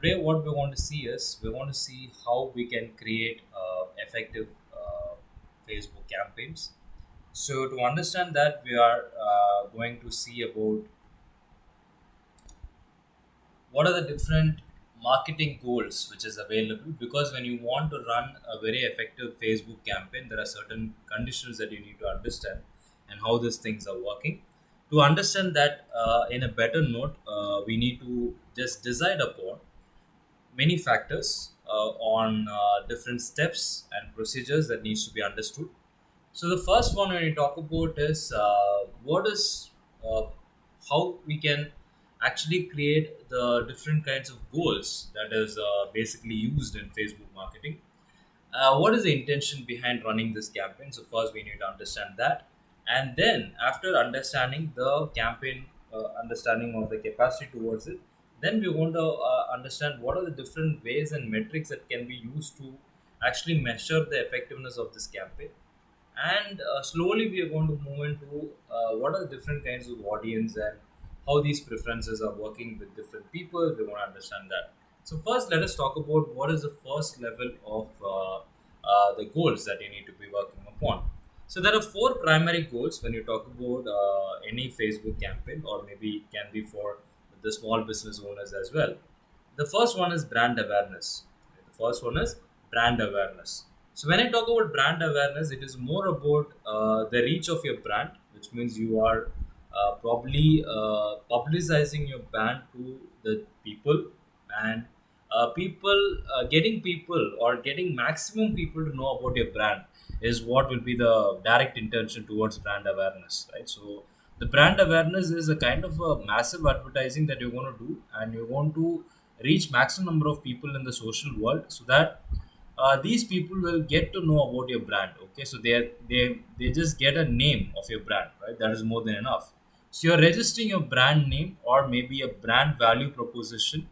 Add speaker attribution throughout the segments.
Speaker 1: Today, what we want to see is we want to see how we can create effective Facebook campaigns. So, to understand that, we are going to see about what are the different marketing goals which is available, because when you want to run a very effective Facebook campaign, there are certain conditions that you need to understand and how these things are working. To understand that in a better note, we need to just decide upon many factors on different steps and procedures that needs to be understood. So the first one when you talk about is what is uh, how we can actually create the different kinds of goals that is basically used in Facebook marketing. What is the intention behind running this campaign? So first we need to understand that, and then after understanding the campaign, understanding of the capacity towards it, then we want to understand what are the different ways and metrics that can be used to actually measure the effectiveness of this campaign. And slowly we are going to move into what are the different kinds of audience and how these preferences are working with different people. We want to understand that. So first let us talk about what is the first level of the goals that you need to be working upon. So there are four primary goals when you talk about any Facebook campaign, or maybe it can be for the small business owners as well. The first one is brand awareness. The first one is brand awareness. So when I talk about brand awareness, it is more about the reach of your brand, which means you are probably publicizing your brand to the people, and getting people or getting maximum people to know about your brand is what will be the direct intention towards brand awareness, right? So the brand awareness is a kind of a massive advertising that you're going to do, and you want to reach maximum number of people in the social world, so that these people will get to know about your brand. Okay, so they just get a name of your brand, right? That is more than enough. So you're registering your brand name or maybe a brand value proposition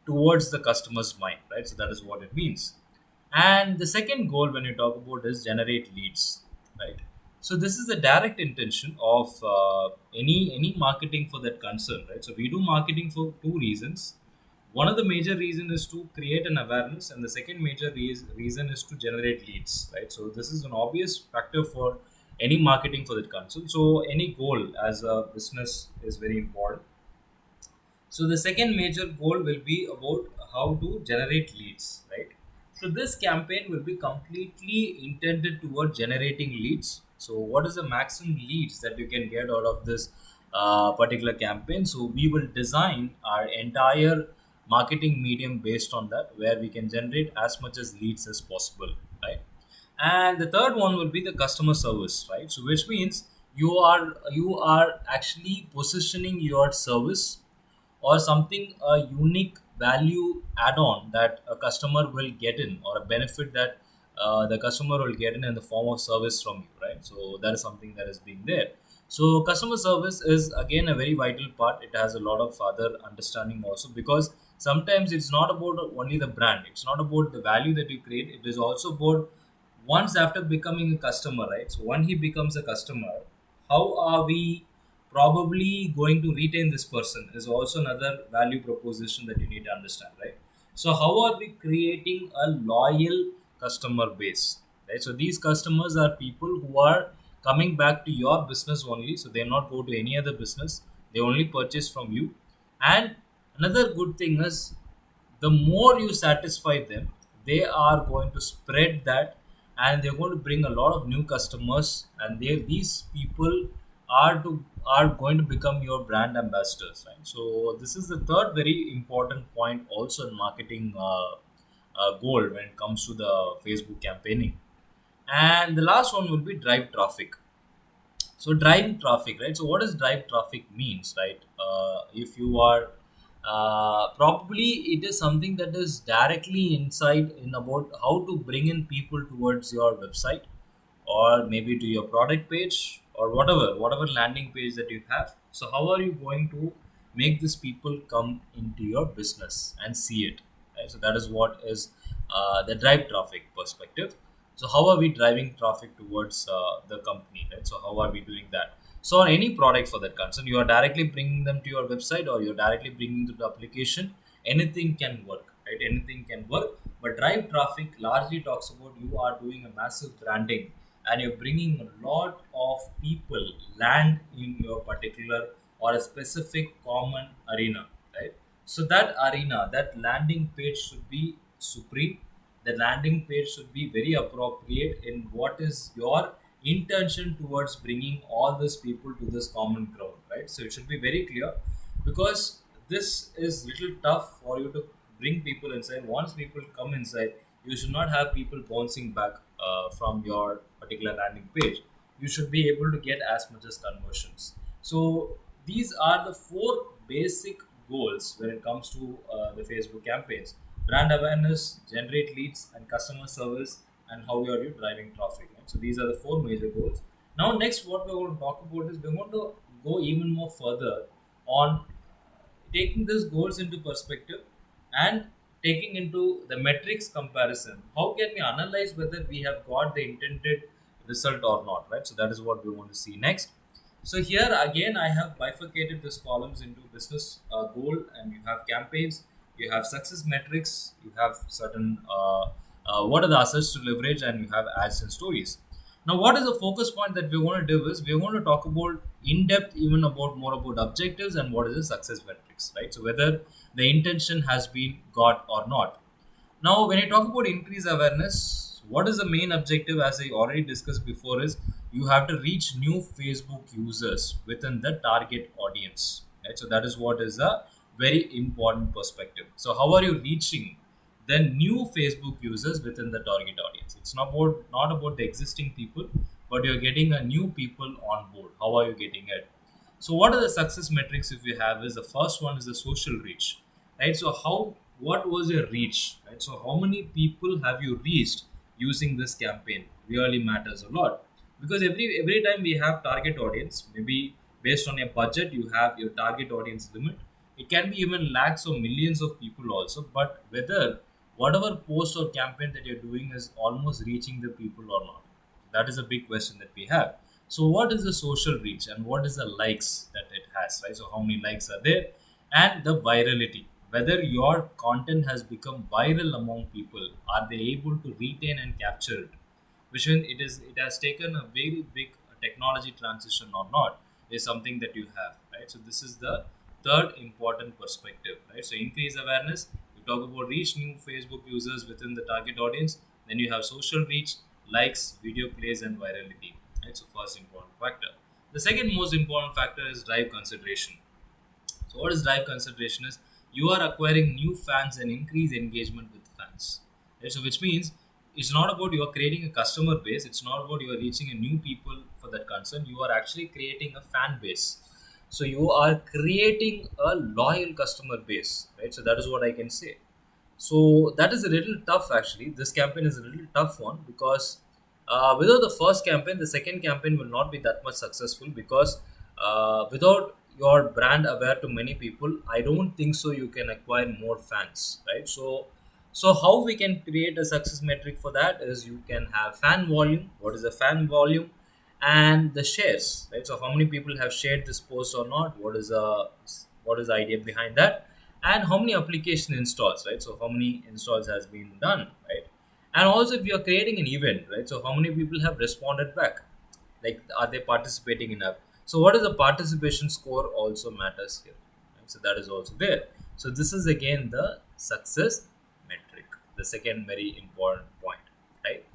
Speaker 1: towards the customer's mind, right? So that is what it means. And the second goal when you talk about is generate leads, right? So this is the direct intention of any marketing for that concern, right? So we do marketing for two reasons. One of the major reason is to create an awareness, and the second major reason is to generate leads, right? So this is an obvious factor for any marketing for that concern. So any goal as a business is very important. So the second major goal will be about how to generate leads, right? So this campaign will be completely intended toward generating leads. So what is the maximum leads that you can get out of this particular campaign? So we will design our entire marketing medium based on that, where we can generate as much as leads as possible, right? And the third one will be the customer service, right? So which means you are actually positioning your service or something, a unique value add-on that a customer will get in, or a benefit that the customer will get in the form of service from you, right? So that is something that is being there. So customer service is again a very vital part. It has a lot of other understanding also, because sometimes it's not about only the brand, it's not about the value that you create, it is also about once after becoming a customer, right? So when he becomes a customer, how are we probably going to retain this person is also another value proposition that you need to understand, right? So how are we creating a loyal customer base, right? So these customers are people who are coming back to your business only, so they not go to any other business, they only purchase from you. And another good thing is, the more you satisfy them, they are going to spread that, and they're going to bring a lot of new customers, and these people are going to become your brand ambassadors, right? So this is the third very important point also in marketing goal when it comes to the Facebook campaigning. And the last one will be drive traffic. So driving traffic, right? So what does drive traffic means, right? If you are probably it is something that is directly inside in about how to bring in people towards your website, or maybe to your product page, or whatever landing page that you have. So how are you going to make these people come into your business and see it, right? So that is what is the drive traffic perspective. So how are we driving traffic towards the company, right? So how are we doing that? So on any product for that concern, you are directly bringing them to your website, or you're directly bringing to the application. anything can work, right? Anything can work. But drive traffic largely talks about you are doing a massive branding and you're bringing a lot of people land in your particular or a specific common arena, right? So that arena, that landing page should be supreme. The landing page should be very appropriate in what is your intention towards bringing all these people to this common ground, right? So it should be very clear, because this is little tough for you to bring people inside. Once people come inside, you should not have people bouncing back from your particular landing page. You should be able to get as much as conversions. So these are the four basic goals when it comes to the Facebook campaigns: brand awareness, generate leads, and customer service, and how are you driving traffic. Right? So these are the four major goals. Now, next, what we're going to talk about is we're going to go even more further on taking these goals into perspective and taking into the metrics comparison. How can we analyze whether we have got the intended result or not, right? So that is what we want to see next. So here again, I have bifurcated these columns into business goal, and you have campaigns, you have success metrics, you have certain what are the assets to leverage, and you have ads and stories. Now, what is the focus point that we want to do is we want to talk about in depth, even about more about objectives and what is the success metrics, right? So whether the intention has been got or not. Now, when I talk about increase awareness, what is the main objective? As I already discussed before, is you have to reach new Facebook users within the target audience, right? So that is what is a very important perspective. So how are you reaching the new Facebook users within the target audience? It's not about the existing people, but you're getting a new people on board. How are you getting it? So what are the success metrics if you have is the first one is the social reach, right? So what was your reach, right? So how many people have you reached using this campaign really matters a lot, because every time we have target audience, maybe based on your budget you have your target audience limit. It can be even lakhs or millions of people also, but whether whatever post or campaign that you're doing is almost reaching the people or not, that is a big question that we have. So what is the social reach and what is the likes that it has, right? So how many likes are there, and the virality, whether your content has become viral among people, are they able to retain and capture it, which when it has taken a very big technology transition or not, is something that you have, right? So this is the third important perspective, right? So increase awareness, you talk about reach new Facebook users within the target audience, then you have social reach, likes, video plays, and virality, right? So first important factor. The second most important factor is drive consideration. So what is drive consideration is you are acquiring new fans and increase engagement with fans. Right? So which means it's not about you are creating a customer base. It's not about you are reaching a new people for that concern. You are actually creating a fan base. So you are creating a loyal customer base, right? So that is what I can say. So that is a little tough actually. This campaign is a little tough one, because without the first campaign, the second campaign will not be that much successful, because without your brand aware to many people, I don't think so you can acquire more fans, right? So how we can create a success metric for that is you can have fan volume. What is the fan volume? And the shares, right? So how many people have shared this post or not? What is the idea behind that? And how many application installs, right? So how many installs has been done, right? And also if you are creating an event, right? So how many people have responded back, like are they participating enough? So what is the participation score also matters here, right? So that is also there. So this is again the success metric, the second very important point, right?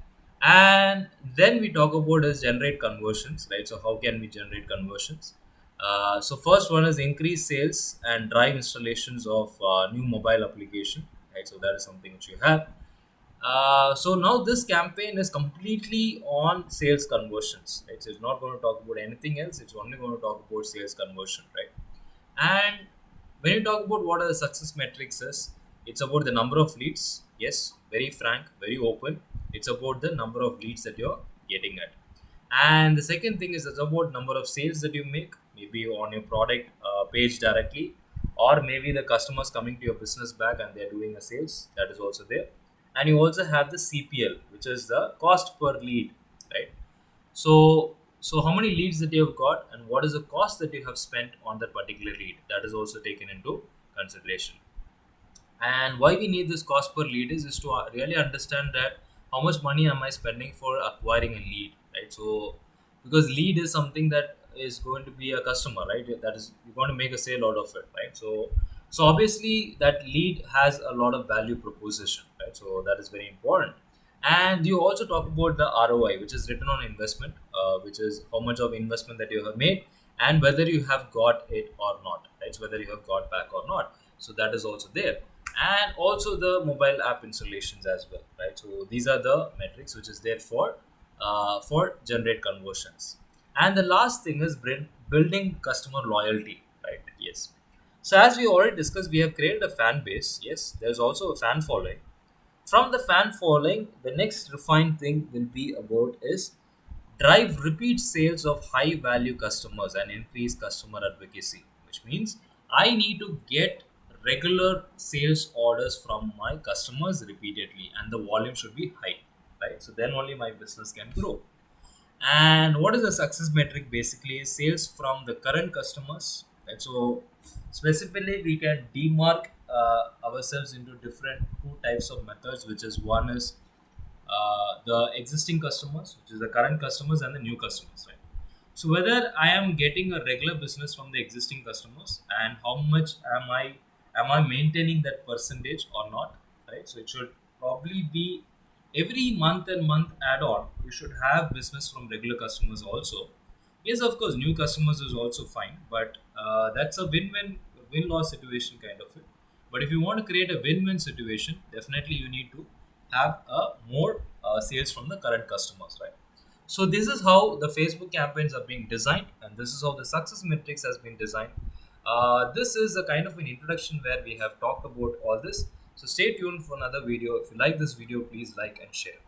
Speaker 1: And then we talk about is generate conversions, right? So how can we generate conversions? So first one is increase sales and drive installations of new mobile application, right? So that is something which you have. So now this campaign is completely on sales conversions, right? So it's not going to talk about anything else. It's only going to talk about sales conversion, right? And when you talk about what are the success metrics is, it's about the number of leads. Yes, very frank, very open. It's about the number of leads that you're getting at. And the second thing is it's about number of sales that you make, maybe on your product page directly, or maybe the customers coming to your business back and they're doing a sales, that is also there. And you also have the CPL, which is the cost per lead, right? So how many leads that you have got and what is the cost that you have spent on that particular lead, that is also taken into consideration. And why we need this cost per lead is to really understand that how much money am I spending for acquiring a lead, right? So because lead is something that is going to be a customer, right? That is, you're going to make a sale out of it, right? So obviously that lead has a lot of value proposition, right? So that is very important. And you also talk about the ROI, which is return on investment, which is how much of investment that you have made and whether you have got it or not, right? So whether you have got back or not. So that is also there. And also the mobile app installations as well, right? So these are the metrics which is there for generate conversions. And the last thing is building customer loyalty, right? Yes. So as we already discussed, we have created a fan base. Yes, there's also a fan following. From the fan following, the next refined thing will be about is drive repeat sales of high value customers and increase customer advocacy, which means I need to get regular sales orders from my customers repeatedly and the volume should be high, right? So then only my business can grow. And what is the success metric? Basically is sales from the current customers, right? So specifically we can demark ourselves into different two types of methods, which is one is the existing customers, which is the current customers and the new customers, right? So whether I am getting a regular business from the existing customers and how much am I maintaining that percentage or not, right? So it should probably be every month and month add on. You should have business from regular customers also. Yes, of course, new customers is also fine, but that's a win-loss situation kind of it. But if you want to create a win-win situation, definitely you need to have a more sales from the current customers, right? So this is how the Facebook campaigns are being designed, and this is how the success metrics has been designed. This is a kind of an introduction where we have talked about all this. So stay tuned for another video. If you like this video, please like and share.